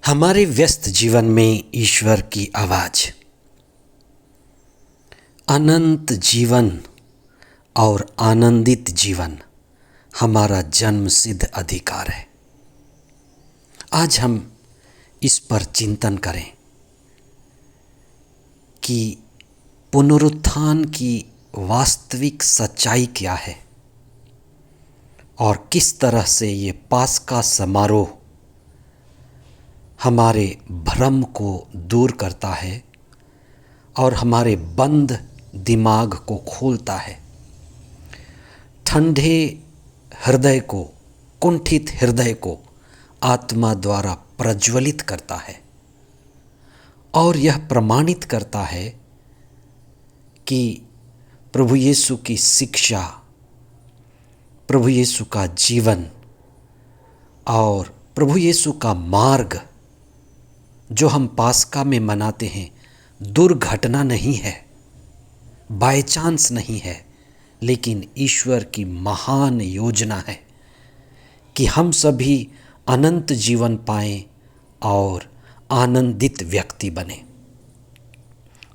हमारे व्यस्त जीवन में ईश्वर की आवाज, अनंत जीवन और आनंदित जीवन हमारा जन्मसिद्ध अधिकार है। आज हम इस पर चिंतन करें कि पुनरुत्थान की वास्तविक सच्चाई क्या है और किस तरह से ये पास्का समारोह हमारे भ्रम को दूर करता है और हमारे बंद दिमाग को खोलता है, ठंडे हृदय को, कुंठित हृदय को आत्मा द्वारा प्रज्वलित करता है और यह प्रमाणित करता है कि प्रभु यीशु की शिक्षा, प्रभु यीशु का जीवन और प्रभु यीशु का मार्ग जो हम पास्का में मनाते हैं दुर्घटना नहीं है, बाय चांस नहीं है, लेकिन ईश्वर की महान योजना है कि हम सभी अनंत जीवन पाएं और आनंदित व्यक्ति बने।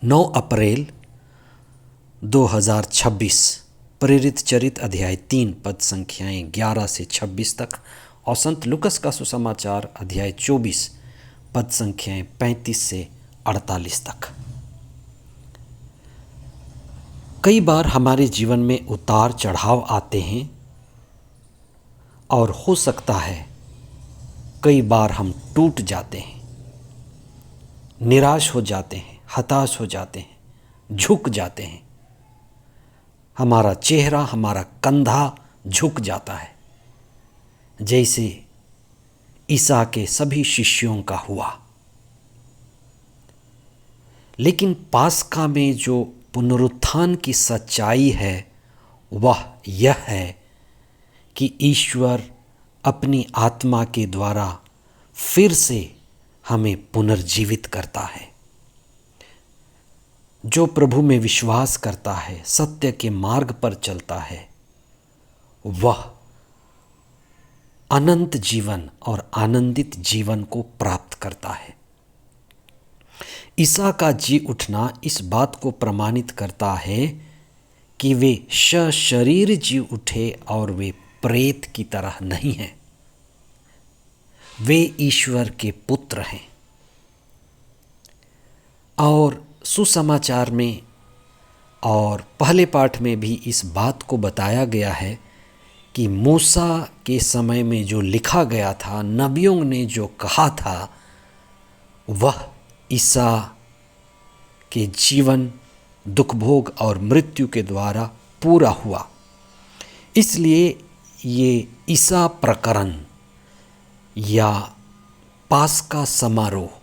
9 अप्रैल 2026 प्रेरित चरित अध्याय 3 पद संख्याएं 11 से 26 तक और संत लुकस का सुसमाचार अध्याय 24 पद संख्याएं 35 से 48 तक। कई बार हमारे जीवन में उतार चढ़ाव आते हैं और हो सकता है कई बार हम टूट जाते हैं, निराश हो जाते हैं, हताश हो जाते हैं, झुक जाते हैं। हमारा चेहरा, हमारा कंधा झुक जाता है, जैसे ईसा के सभी शिष्यों का हुआ। लेकिन पास्का में जो पुनरुत्थान की सच्चाई है वह यह है कि ईश्वर अपनी आत्मा के द्वारा फिर से हमें पुनर्जीवित करता है। जो प्रभु में विश्वास करता है, सत्य के मार्ग पर चलता है, वह अनंत जीवन और आनंदित जीवन को प्राप्त करता है। ईसा का जी उठना इस बात को प्रमाणित करता है कि वे सशरीर जी उठे और वे प्रेत की तरह नहीं हैं, वे ईश्वर के पुत्र हैं। और सुसमाचार में और पहले पाठ में भी इस बात को बताया गया है कि मूसा के समय में जो लिखा गया था, नबियों ने जो कहा था, वह ईसा के जीवन, दुख भोग और मृत्यु के द्वारा पूरा हुआ। इसलिए ये ईसा प्रकरण या पास्का समारोह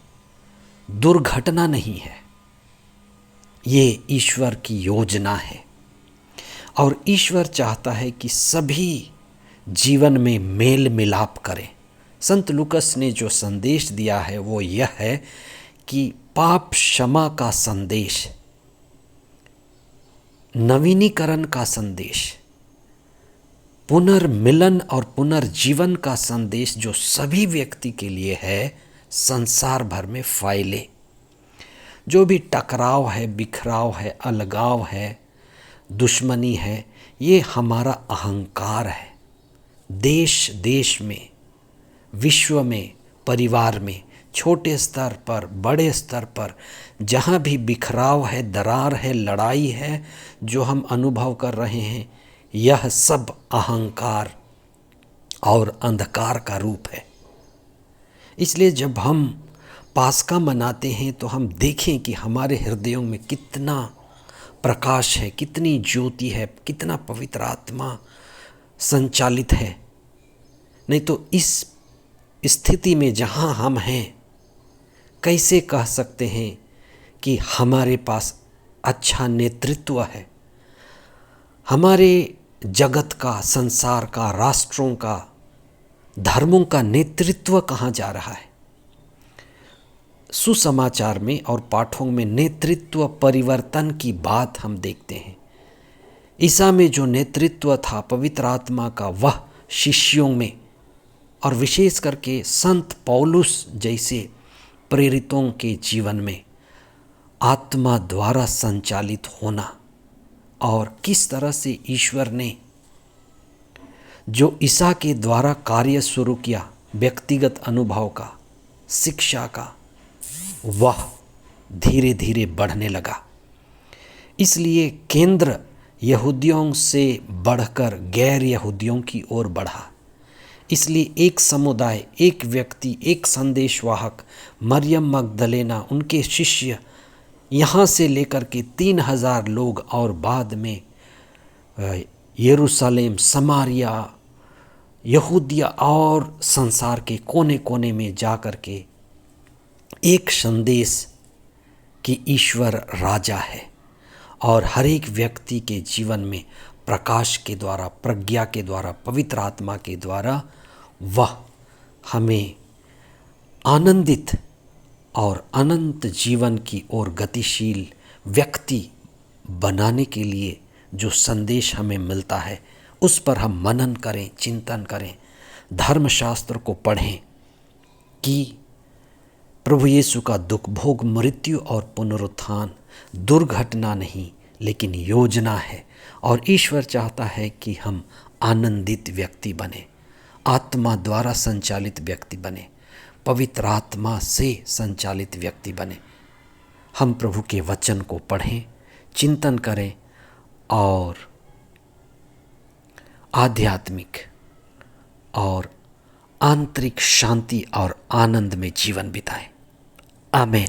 दुर्घटना नहीं है, ये ईश्वर की योजना है और ईश्वर चाहता है कि सभी जीवन में मेल मिलाप करें। संत लुकस ने जो संदेश दिया है वो यह है कि पाप क्षमा का संदेश, नवीनीकरण का संदेश, पुनर्मिलन और पुनर्जीवन का संदेश जो सभी व्यक्ति के लिए है, संसार भर में फैले। जो भी टकराव है, बिखराव है, अलगाव है, दुश्मनी है, ये हमारा अहंकार है। देश देश में, विश्व में, परिवार में, छोटे स्तर पर, बड़े स्तर पर जहाँ भी बिखराव है, दरार है, लड़ाई है जो हम अनुभव कर रहे हैं, यह सब अहंकार और अंधकार का रूप है। इसलिए जब हम पास्का मनाते हैं तो हम देखें कि हमारे हृदयों में कितना प्रकाश है, कितनी ज्योति है, कितना पवित्र आत्मा संचालित है। नहीं तो इस स्थिति में जहाँ हम हैं, कैसे कह सकते हैं कि हमारे पास अच्छा नेतृत्व है? हमारे जगत का, संसार का, राष्ट्रों का, धर्मों का नेतृत्व कहाँ जा रहा है? सुसमाचार में और पाठों में नेतृत्व परिवर्तन की बात हम देखते हैं। ईसा में जो नेतृत्व था पवित्र आत्मा का, वह शिष्यों में और विशेष करके संत पौलुस जैसे प्रेरितों के जीवन में आत्मा द्वारा संचालित होना और किस तरह से ईश्वर ने जो ईसा के द्वारा कार्य शुरू किया, व्यक्तिगत अनुभव का, शिक्षा का, वह धीरे धीरे बढ़ने लगा। इसलिए केंद्र यहूदियों से बढ़कर गैर यहूदियों की ओर बढ़ा। इसलिए एक समुदाय, एक व्यक्ति, एक संदेशवाहक, मरियम मगदलेना, उनके शिष्य, यहाँ से लेकर के 3000 लोग और बाद में यरूशलेम, समारिया, यहूदिया और संसार के कोने कोने में जा कर के एक संदेश कि ईश्वर राजा है और हर एक व्यक्ति के जीवन में प्रकाश के द्वारा, प्रज्ञा के द्वारा, पवित्र आत्मा के द्वारा वह हमें आनंदित और अनंत जीवन की ओर गतिशील व्यक्ति बनाने के लिए जो संदेश हमें मिलता है, उस पर हम मनन करें, चिंतन करें, धर्मशास्त्र को पढ़ें कि प्रभु यीशु का दुख भोग, मृत्यु और पुनरुत्थान दुर्घटना नहीं लेकिन योजना है। और ईश्वर चाहता है कि हम आनंदित व्यक्ति बने, आत्मा द्वारा संचालित व्यक्ति बने, पवित्र आत्मा से संचालित व्यक्ति बने। हम प्रभु के वचन को पढ़ें, चिंतन करें और आध्यात्मिक और आंतरिक शांति और आनंद में जीवन बिताएं। आमीन।